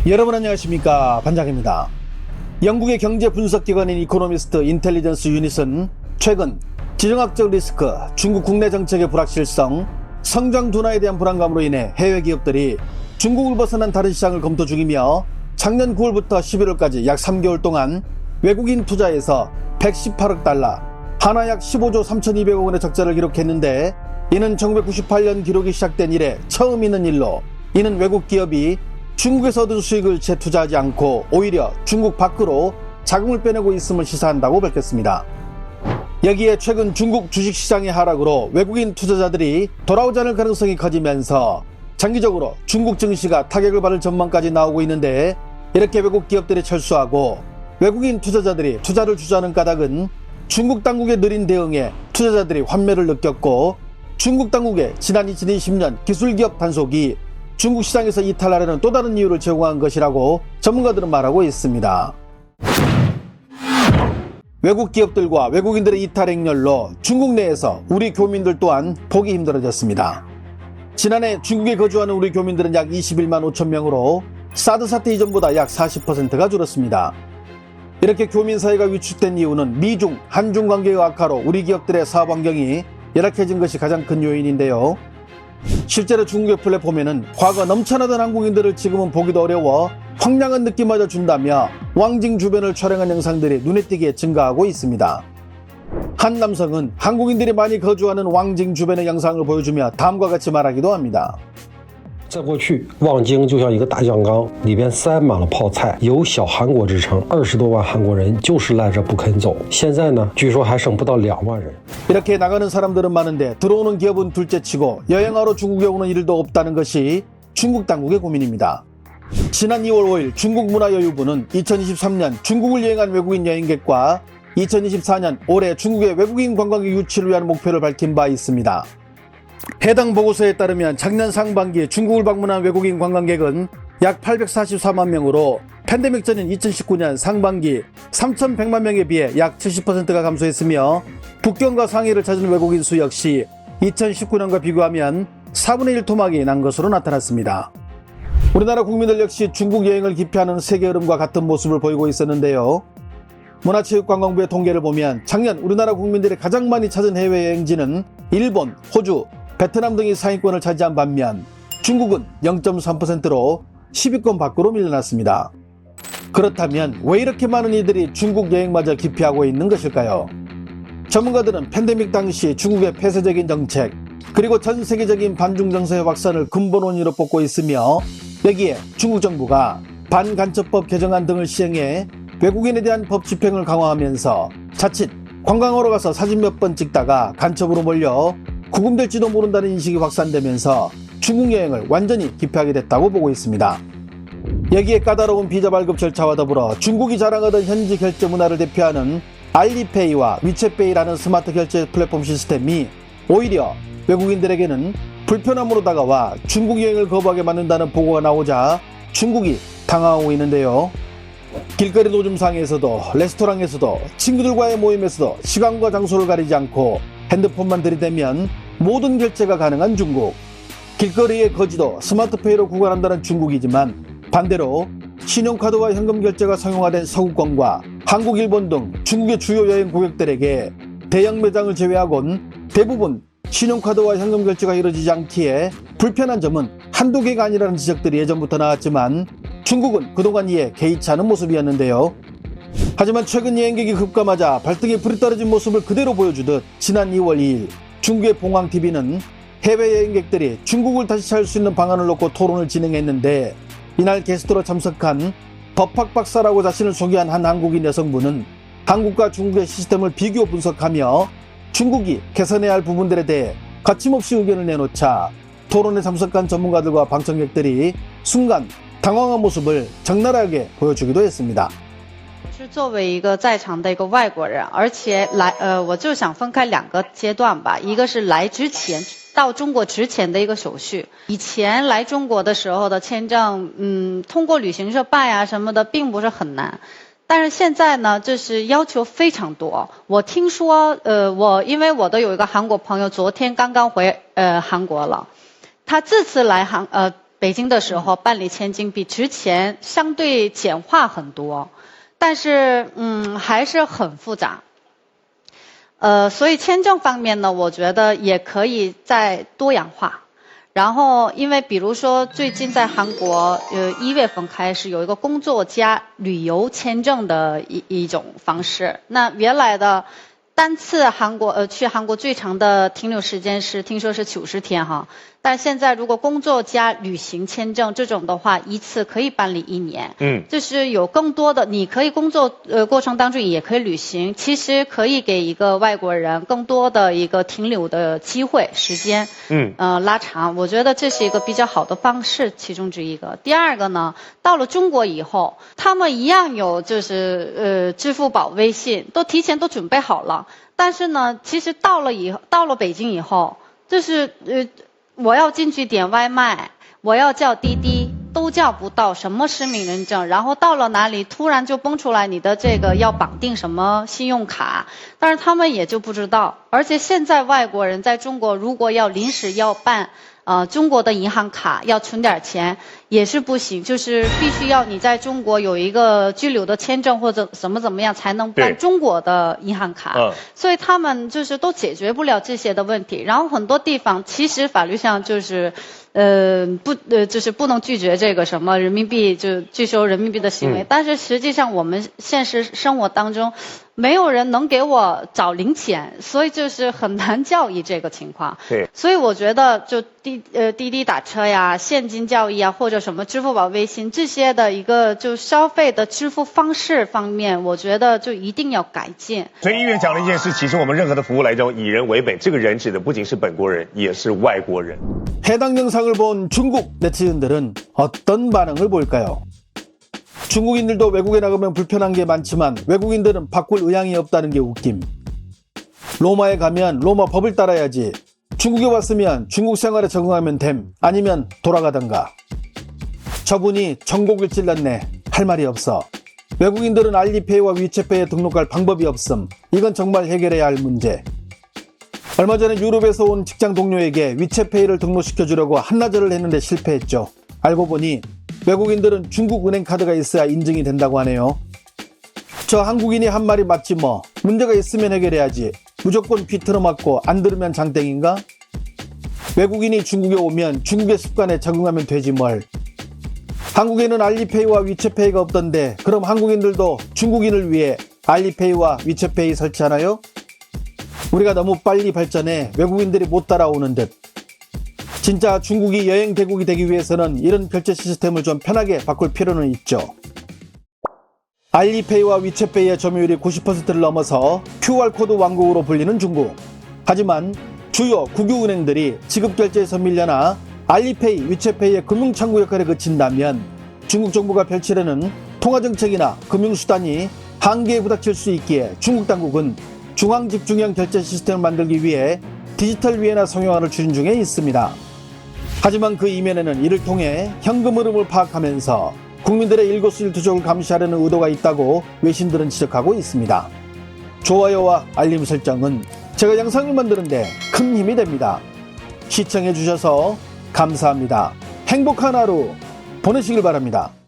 여러분 안녕하십니까, 반장입니다. 영국의 경제 분석기관인 이코노미스트 인텔리전스 유닛은 최근 지정학적 리스크, 중국 국내 정책의 불확실성, 성장 둔화에 대한 불안감으로 인해 해외 기업들이 중국을 벗어난 다른 시장을 검토 중이며 작년 9월부터 11월까지 약 3개월 동안 외국인 투자에서 118억 달러, 하나 약 15조 3,200억 원의 적자를 기록했는데, 이는 1998년 기록이 시작된 이래 처음 있는 일로, 이는 외국 기업이 중국에서 얻은 수익을 재투자하지 않고 오히려 중국 밖으로 자금을 빼내고 있음을 시사한다고 밝혔습니다. 여기에 최근 중국 주식시장의 하락으로 외국인 투자자들이 돌아오지 않을 가능성이 커지면서 장기적으로 중국 증시가 타격을 받을 전망까지 나오고 있는데, 이렇게 외국 기업들이 철수하고 외국인 투자자들이 투자를 주저하는 까닭은 중국 당국의 느린 대응에 투자자들이 환멸을 느꼈고, 중국 당국의 지난 2020년 기술기업 단속이 중국 시장에서 이탈하려는 또 다른 이유를 제공한 것이라고 전문가들은 말하고 있습니다. 외국 기업들과 외국인들의 이탈 행렬로 중국 내에서 우리 교민들 또한 보기 힘들어졌습니다. 지난해 중국에 거주하는 우리 교민들은 약 21만 5천 명으로 사드 사태 이전보다 약 40%가 줄었습니다. 이렇게 교민 사회가 위축된 이유는 미중, 한중 관계의 악화로 우리 기업들의 사업 환경이 열악해진 것이 가장 큰 요인인데요. 실제로 중국의 플랫폼에는 과거 넘쳐나던 한국인들을 지금은 보기도 어려워 황량한 느낌마저 준다며 왕징 주변을 촬영한 영상들이 눈에 띄게 증가하고 있습니다. 한 남성은 한국인들이 많이 거주하는 왕징 주변의 영상을 보여주며 다음과 같이 말하기도 합니다. 在过去，望京就像一个大酱缸，里边塞满了泡菜，有小韩国之称，20多万韩国人就是赖着不肯走。现在呢，据说还剩不到2万人。 이렇게 나가는 사람들은 많은데 들어오는 기업은 둘째치고 여행하러 중국에 오는 일도 없다는 것이 중국 당국의 고민입니다. 지난 2월 5일 중국문화여유부는 2023년 중국을 여행한 외국인 여행객과 2024년 올해 중국의 외국인 관광객 유치를 위한 목표를 밝힌 바 있습니다. 해당 보고서에 따르면 작년 상반기 중국을 방문한 외국인 관광객은 약 844만 명으로 팬데믹 전인 2019년 상반기 3,100만 명에 비해 약 70%가 감소했으며, 북경과 상해를 찾은 외국인 수 역시 2019년과 비교하면 4분의 1 토막이 난 것으로 나타났습니다. 우리나라 국민들 역시 중국 여행을 기피하는 세계 흐름과 같은 모습을 보이고 있었는데요. 문화체육관광부의 통계를 보면 작년 우리나라 국민들이 가장 많이 찾은 해외여행지는 일본, 호주, 베트남 등이 상위권을 차지한 반면 중국은 0.3%로 10위권 밖으로 밀려났습니다. 그렇다면 왜 이렇게 많은 이들이 중국 여행마저 기피하고 있는 것일까요? 전문가들은 팬데믹 당시 중국의 폐쇄적인 정책, 그리고 전 세계적인 반중 정서의 확산을 근본 원인으로 뽑고 있으며, 여기에 중국 정부가 반간첩법 개정안 등을 시행해 외국인에 대한 법 집행을 강화하면서 자칫 관광하러 가서 사진 몇 번 찍다가 간첩으로 몰려 구금될지도 모른다는 인식이 확산되면서 중국 여행을 완전히 기피하게 됐다고 보고 있습니다. 여기에 까다로운 비자 발급 절차와 더불어 중국이 자랑하던 현지 결제 문화를 대표하는 알리페이와 위챗페이라는 스마트 결제 플랫폼 시스템이 오히려 외국인들에게는 불편함으로 다가와 중국 여행을 거부하게 만든다는 보고가 나오자 중국이 당황하고 있는데요. 길거리 노점상에서도 레스토랑에서도 친구들과의 모임에서도 시간과 장소를 가리지 않고 핸드폰만 들이대면 모든 결제가 가능한 중국. 길거리의 거지도 스마트페이로 구간한다는 중국이지만, 반대로 신용카드와 현금 결제가 상용화된 서구권과 한국, 일본 등 중국의 주요 여행 고객들에게 대형 매장을 제외하곤 대부분 신용카드와 현금 결제가 이루어지지 않기에 불편한 점은 한두 개가 아니라는 지적들이 예전부터 나왔지만 중국은 그동안 이에 개의치 않은 모습이었는데요. 하지만 최근 여행객이 급감하자 발등에 불이 떨어진 모습을 그대로 보여주듯 지난 2월 2일 중국의 봉황TV는 해외 여행객들이 중국을 다시 찾을 수 있는 방안을 놓고 토론을 진행했는데, 이날 게스트로 참석한 법학 박사라고 자신을 소개한 한 한국인 여성분은 한국과 중국의 시스템을 비교 분석하며 중국이 개선해야 할 부분들에 대해 거침없이 의견을 내놓자 토론에 참석한 전문가들과 방청객들이 순간 당황한 모습을 적나라하게 보여주기도 했습니다. 是作为一个在场的一个外国人，而且我就想分开2个阶段吧，一个是来之前到中国之前的一个手续。以前来中国的时候的签证，通过旅行社办呀什么的，并不是很难。但是现在呢，就是要求非常多。我听说，因为我的有一个韩国朋友，昨天刚刚回韩国了，他这次来北京的时候办理签证比之前相对简化很多，但是还是很复杂。所以签证方面呢，我觉得也可以再多样化。然后，因为比如说最近在韩国，1月份开始有一个工作加旅游签证的一种方式。那原来的单次去韩国最长的停留时间听说是90天哈。但现在如果工作加旅行签证这种的话，一次可以办理1年。就是有更多的，你可以工作过程当中也可以旅行，其实可以给一个外国人更多的一个停留的机会时间。拉长，我觉得这是一个比较好的方式，其中之一个。第二个呢，到了中国以后，他们一样有就是支付宝、微信都提前都准备好了，但是呢，其实到了北京以后，就是我要进去点外卖，我要叫滴滴，都叫不到什么实名认证，然后到了哪里突然就蹦出来你的这个要绑定什么信用卡，但是他们也就不知道。而且现在外国人在中国如果要临时要办中国的银行卡，要存点钱也是不行，就是必须要你在中国有一个居留的签证或者怎么样才能办中国的银行卡。所以他们就是都解决不了这些的问题。然后很多地方其实法律上就是就是不能拒绝这个什么人民币就拒收人民币的行为，但是实际上我们现实生活当中没有人能给我找零钱，所以就是很难教育这个情况。所以我觉得就滴滴打车呀、现金交易啊，或者什么支付宝、微信这些的一个就消费的支付方式方面，我觉得就一定要改进。所以议员讲了一件事，其实我们任何的服务来讲，以人为本，这个人指的不仅是本国人，也是外国人。 해당 영상을 본 중국 네티즌들은 어떤 반응을 보일까요? 중국인들도 외국에 나가면 불편한 게 많지만 외국인들은 바꿀 의향이 없다는 게 웃김. 로마에 가면 로마 법을 따라야지. 중국에 왔으면 중국 생활에 적응하면 됨. 아니면 돌아가던가. 저분이 전곡을 찔렀네. 할 말이 없어. 외국인들은 알리페이와 위챗페이에 등록할 방법이 없음. 이건 정말 해결해야 할 문제. 얼마 전에 유럽에서 온 직장 동료에게 위챗페이를 등록시켜주려고 한나절을 했는데 실패했죠. 알고 보니 외국인들은 중국 은행 카드가 있어야 인증이 된다고 하네요. 저 한국인이 한 말이 맞지 뭐. 문제가 있으면 해결해야지. 무조건 귀 틀어막고 안 들으면 장땡인가? 외국인이 중국에 오면 중국의 습관에 적응하면 되지 뭘. 한국에는 알리페이와 위챗페이가 없던데 그럼 한국인들도 중국인을 위해 알리페이와 위챗페이 설치하나요? 우리가 너무 빨리 발전해 외국인들이 못 따라오는 듯. 진짜 중국이 여행 대국이 되기 위해서는 이런 결제 시스템을 좀 편하게 바꿀 필요는 있죠. 알리페이와 위챗페이의 점유율이 90%를 넘어서 QR코드 왕국으로 불리는 중국. 하지만 주요 국유은행들이 지급결제에서 밀려나 알리페이, 위챗페이의 금융창구 역할에 그친다면 중국 정부가 펼치려는 통화정책이나 금융수단이 한계에 부닥칠 수 있기에 중국 당국은 중앙집중형 결제 시스템을 만들기 위해 디지털 위안화 성형화를 추진 중에 있습니다. 하지만 그 이면에는 이를 통해 현금 흐름을 파악하면서 국민들의 일거수일투족을 감시하려는 의도가 있다고 외신들은 지적하고 있습니다. 좋아요와 알림 설정은 제가 영상을 만드는데 큰 힘이 됩니다. 시청해 주셔서 감사합니다. 행복한 하루 보내시길 바랍니다.